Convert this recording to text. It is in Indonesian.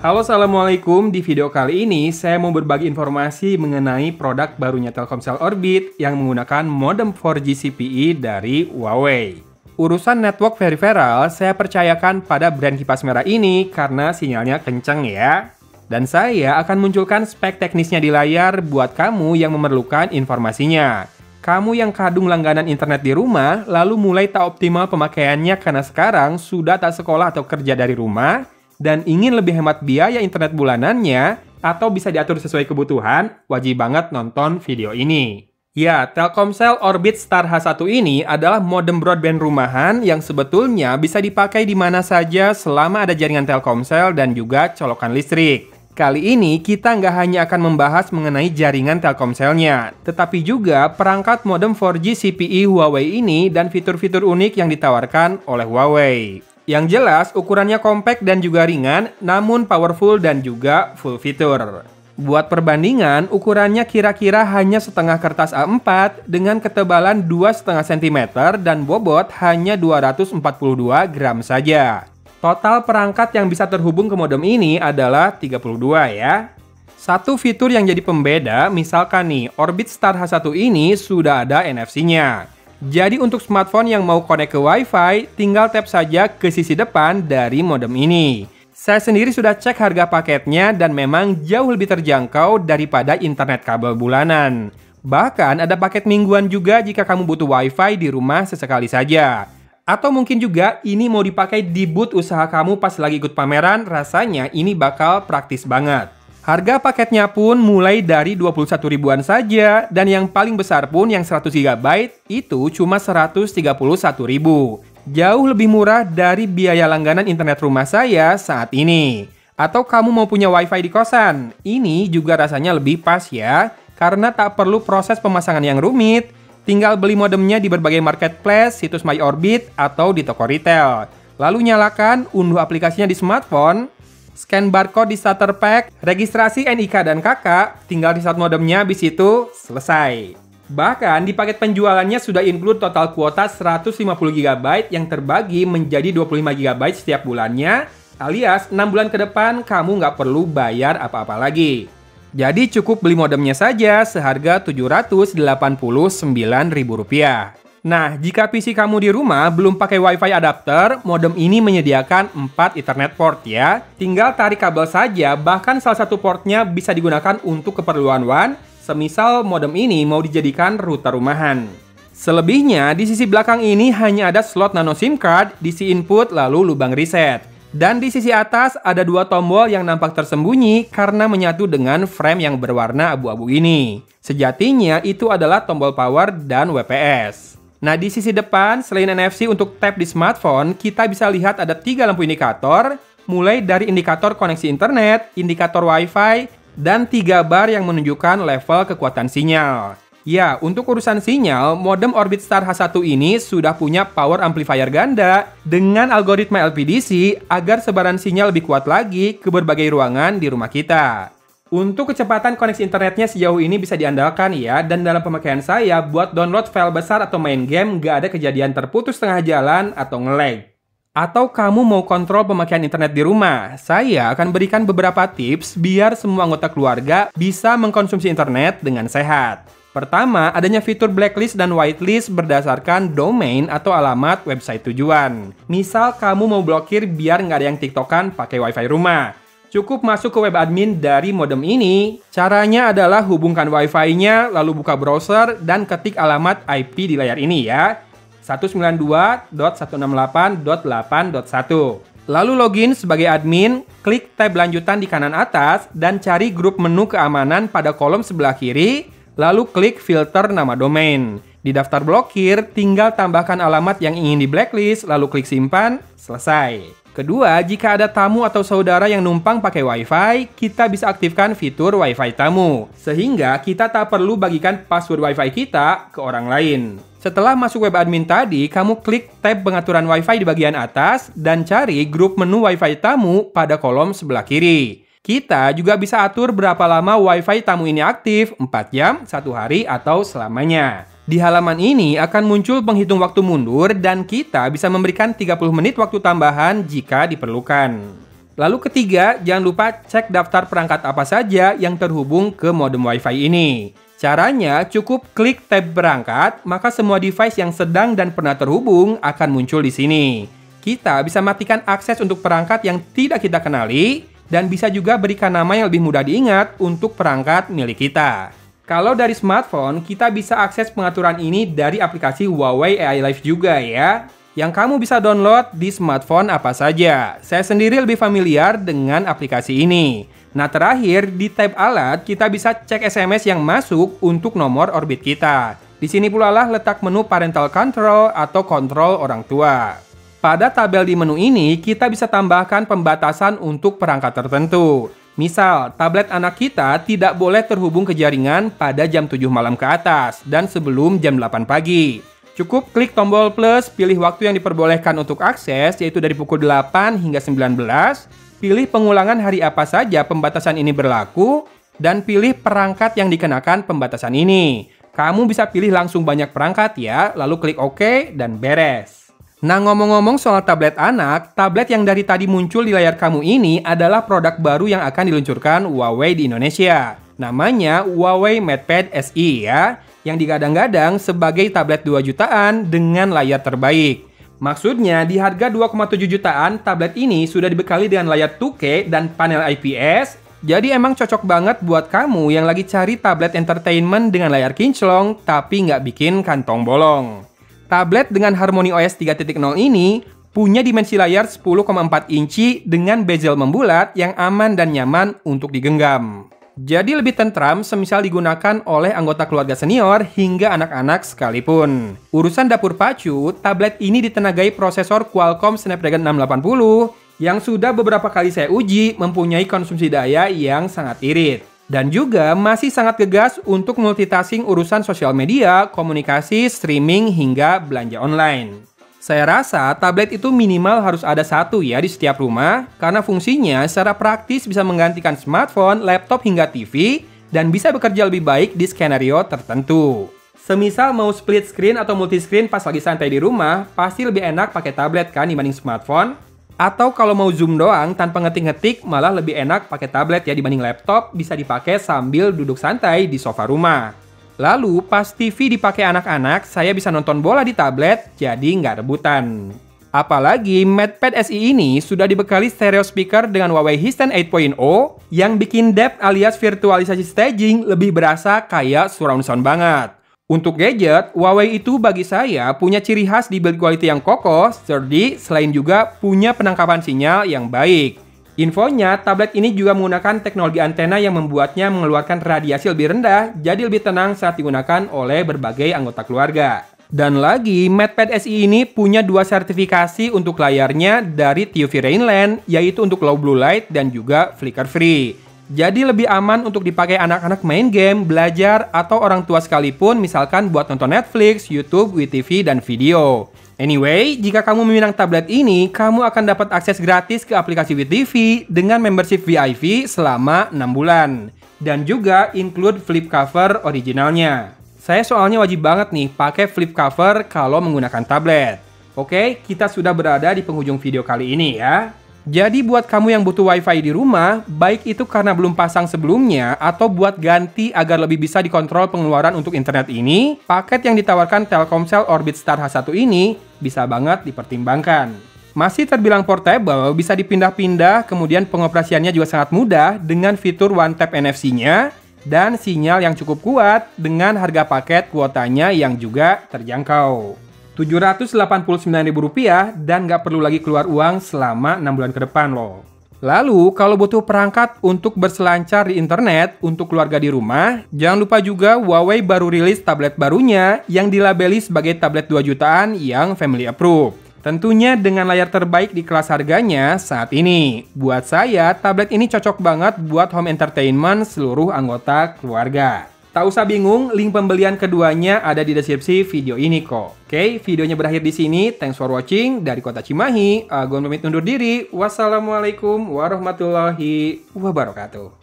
Halo, Assalamualaikum. Di video kali ini, saya mau berbagi informasi mengenai produk barunya Telkomsel Orbit yang menggunakan modem 4G CPE dari Huawei. Urusan network peripheral, saya percayakan pada brand kipas merah ini karena sinyalnya kenceng ya. Dan saya akan munculkan spek teknisnya di layar buat kamu yang memerlukan informasinya. Kamu yang kadung langganan internet di rumah, lalu mulai tak optimal pemakaiannya karena sekarang sudah tak sekolah atau kerja dari rumah, dan ingin lebih hemat biaya internet bulanannya, atau bisa diatur sesuai kebutuhan, wajib banget nonton video ini. Ya, Telkomsel Orbit Star H1 ini adalah modem broadband rumahan yang sebetulnya bisa dipakai di mana saja selama ada jaringan Telkomsel dan juga colokan listrik. Kali ini kita nggak hanya akan membahas mengenai jaringan Telkomselnya, tetapi juga perangkat modem 4G CPE Huawei ini dan fitur-fitur unik yang ditawarkan oleh Huawei. Yang jelas, ukurannya kompak dan juga ringan, namun powerful dan juga full fitur. Buat perbandingan, ukurannya kira-kira hanya setengah kertas A4 dengan ketebalan 2,5 cm dan bobot hanya 242 gram saja. Total perangkat yang bisa terhubung ke modem ini adalah 32 ya. Satu fitur yang jadi pembeda, misalkan nih, Orbit Star H1 ini sudah ada NFC-nya. Jadi untuk smartphone yang mau connect ke Wi-Fi, tinggal tap saja ke sisi depan dari modem ini. Saya sendiri sudah cek harga paketnya dan memang jauh lebih terjangkau daripada internet kabel bulanan. Bahkan ada paket mingguan juga jika kamu butuh Wi-Fi di rumah sesekali saja. Atau mungkin juga ini mau dipakai di booth usaha kamu pas lagi ikut pameran, rasanya ini bakal praktis banget. Harga paketnya pun mulai dari 21 ribuan saja, dan yang paling besar pun yang 100 GB itu cuma 131 ribu. Jauh lebih murah dari biaya langganan internet rumah saya saat ini. Atau kamu mau punya Wi-Fi di kosan, ini juga rasanya lebih pas ya, karena tak perlu proses pemasangan yang rumit, tinggal beli modemnya di berbagai marketplace, situs MyOrbit, atau di toko retail. Lalu nyalakan, unduh aplikasinya di smartphone, scan barcode di starter pack, registrasi NIK dan KK, tinggal reset modemnya, habis itu selesai. Bahkan di paket penjualannya sudah include total kuota 150 GB yang terbagi menjadi 25 GB setiap bulannya, alias 6 bulan ke depan kamu nggak perlu bayar apa-apa lagi. Jadi cukup beli modemnya saja seharga Rp789.000. Nah, jika PC kamu di rumah belum pakai Wi-Fi adapter, modem ini menyediakan 4 Ethernet port ya. Tinggal tarik kabel saja, bahkan salah satu portnya bisa digunakan untuk keperluan WAN, semisal modem ini mau dijadikan router rumahan. Selebihnya, di sisi belakang ini hanya ada slot nano SIM card, DC input, lalu lubang reset. Dan di sisi atas ada 2 tombol yang nampak tersembunyi karena menyatu dengan frame yang berwarna abu-abu ini. Sejatinya itu adalah tombol power dan WPS. Nah, di sisi depan, selain NFC untuk tap di smartphone, kita bisa lihat ada 3 lampu indikator, mulai dari indikator koneksi internet, indikator Wi-Fi, dan 3 bar yang menunjukkan level kekuatan sinyal. Ya, untuk urusan sinyal, modem Orbit Star H1 ini sudah punya power amplifier ganda dengan algoritma LPDC agar sebaran sinyal lebih kuat lagi ke berbagai ruangan di rumah kita. Untuk kecepatan koneksi internetnya sejauh ini bisa diandalkan ya, dan dalam pemakaian saya buat download file besar atau main game nggak ada kejadian terputus tengah jalan atau nge-lag. Atau kamu mau kontrol pemakaian internet di rumah, saya akan berikan beberapa tips biar semua anggota keluarga bisa mengkonsumsi internet dengan sehat. Pertama, adanya fitur blacklist dan whitelist berdasarkan domain atau alamat website tujuan. Misal kamu mau blokir biar nggak ada yang tiktokan pakai wifi rumah. Cukup masuk ke web admin dari modem ini. Caranya adalah hubungkan Wi-Fi-nya, lalu buka browser, dan ketik alamat IP di layar ini ya. 192.168.8.1. Lalu login sebagai admin, klik tab lanjutan di kanan atas, dan cari grup menu keamanan pada kolom sebelah kiri, lalu klik filter nama domain. Di daftar blokir, tinggal tambahkan alamat yang ingin di blacklist, lalu klik simpan, selesai. Kedua, jika ada tamu atau saudara yang numpang pakai Wi-Fi, kita bisa aktifkan fitur Wi-Fi tamu. Sehingga kita tak perlu bagikan password Wi-Fi kita ke orang lain. Setelah masuk web admin tadi, kamu klik tab pengaturan Wi-Fi di bagian atas dan cari grup menu Wi-Fi tamu pada kolom sebelah kiri. Kita juga bisa atur berapa lama Wi-Fi tamu ini aktif, 4 jam, 1 hari, atau selamanya. Di halaman ini akan muncul penghitung waktu mundur dan kita bisa memberikan 30 menit waktu tambahan jika diperlukan. Lalu ketiga, jangan lupa cek daftar perangkat apa saja yang terhubung ke modem Wi-Fi ini. Caranya cukup klik tab perangkat, maka semua device yang sedang dan pernah terhubung akan muncul di sini. Kita bisa matikan akses untuk perangkat yang tidak kita kenali, dan bisa juga berikan nama yang lebih mudah diingat untuk perangkat milik kita. Kalau dari smartphone, kita bisa akses pengaturan ini dari aplikasi Huawei AI Live juga ya, yang kamu bisa download di smartphone apa saja. Saya sendiri lebih familiar dengan aplikasi ini. Nah terakhir, di tab alat, kita bisa cek SMS yang masuk untuk nomor orbit kita. Di sini pula lah letak menu parental control atau kontrol orang tua. Pada tabel di menu ini, kita bisa tambahkan pembatasan untuk perangkat tertentu. Misal, tablet anak kita tidak boleh terhubung ke jaringan pada jam 7 malam ke atas dan sebelum jam 8 pagi. Cukup klik tombol plus, pilih waktu yang diperbolehkan untuk akses, yaitu dari pukul 8 hingga 19, pilih pengulangan hari apa saja pembatasan ini berlaku, dan pilih perangkat yang dikenakan pembatasan ini. Kamu bisa pilih langsung banyak perangkat ya, lalu klik OK dan beres. Nah ngomong-ngomong soal tablet anak, tablet yang dari tadi muncul di layar kamu ini adalah produk baru yang akan diluncurkan Huawei di Indonesia. Namanya Huawei MatePad SE ya, yang digadang-gadang sebagai tablet 2 jutaan dengan layar terbaik. Maksudnya di harga 2,7 jutaan, tablet ini sudah dibekali dengan layar 2K dan panel IPS. Jadi emang cocok banget buat kamu yang lagi cari tablet entertainment dengan layar kinclong tapi nggak bikin kantong bolong. Tablet dengan Harmony OS 3.0 ini punya dimensi layar 10,4 inci dengan bezel membulat yang aman dan nyaman untuk digenggam. Jadi lebih tentram semisal digunakan oleh anggota keluarga senior hingga anak-anak sekalipun. Urusan dapur pacu, tablet ini ditenagai prosesor Qualcomm Snapdragon 680 yang sudah beberapa kali saya uji mempunyai konsumsi daya yang sangat irit. Dan juga masih sangat gegas untuk multitasking urusan sosial media, komunikasi, streaming, hingga belanja online. Saya rasa tablet itu minimal harus ada satu ya di setiap rumah, karena fungsinya secara praktis bisa menggantikan smartphone, laptop, hingga TV, dan bisa bekerja lebih baik di skenario tertentu. Semisal mau split screen atau multi screen pas lagi santai di rumah, pasti lebih enak pakai tablet kan dibanding smartphone. Atau kalau mau zoom doang tanpa ngetik-ngetik, malah lebih enak pakai tablet ya dibanding laptop, bisa dipakai sambil duduk santai di sofa rumah. Lalu pas TV dipakai anak-anak, saya bisa nonton bola di tablet, jadi nggak rebutan. Apalagi MatePad SE ini sudah dibekali stereo speaker dengan Huawei Hisense 8.0 yang bikin depth alias virtualisasi staging lebih berasa kayak surround sound banget. Untuk gadget, Huawei itu bagi saya punya ciri khas di build quality yang kokoh, sturdy, selain juga punya penangkapan sinyal yang baik. Infonya, tablet ini juga menggunakan teknologi antena yang membuatnya mengeluarkan radiasi lebih rendah, jadi lebih tenang saat digunakan oleh berbagai anggota keluarga. Dan lagi, MatePad SE ini punya 2 sertifikasi untuk layarnya dari TUV Rainland, yaitu untuk low blue light dan juga flicker free. Jadi lebih aman untuk dipakai anak-anak main game, belajar, atau orang tua sekalipun, misalkan buat nonton Netflix, YouTube, WeTV, dan video. Anyway, jika kamu meminang tablet ini, kamu akan dapat akses gratis ke aplikasi WeTV dengan membership VIP selama 6 bulan. Dan juga include flip cover originalnya. Saya soalnya wajib banget nih pakai flip cover kalau menggunakan tablet. Oke, kita sudah berada di penghujung video kali ini ya. Jadi buat kamu yang butuh wifi di rumah, baik itu karena belum pasang sebelumnya atau buat ganti agar lebih bisa dikontrol pengeluaran untuk internet ini, paket yang ditawarkan Telkomsel Orbit Star H1 ini bisa banget dipertimbangkan. Masih terbilang portable, bisa dipindah-pindah, kemudian pengoperasiannya juga sangat mudah dengan fitur One Tap NFC-nya dan sinyal yang cukup kuat dengan harga paket kuotanya yang juga terjangkau. Rp789.000 dan nggak perlu lagi keluar uang selama 6 bulan ke depan loh. Lalu, kalau butuh perangkat untuk berselancar di internet untuk keluarga di rumah, jangan lupa juga Huawei baru rilis tablet barunya yang dilabeli sebagai tablet 2 jutaan yang family approved. Tentunya dengan layar terbaik di kelas harganya saat ini. Buat saya, tablet ini cocok banget buat home entertainment seluruh anggota keluarga. Tak usah bingung, link pembelian keduanya ada di deskripsi video ini kok. Oke, videonya berakhir di sini. Thanks for watching. Dari Kota Cimahi, Agon pamit undur diri. Wassalamualaikum warahmatullahi wabarakatuh.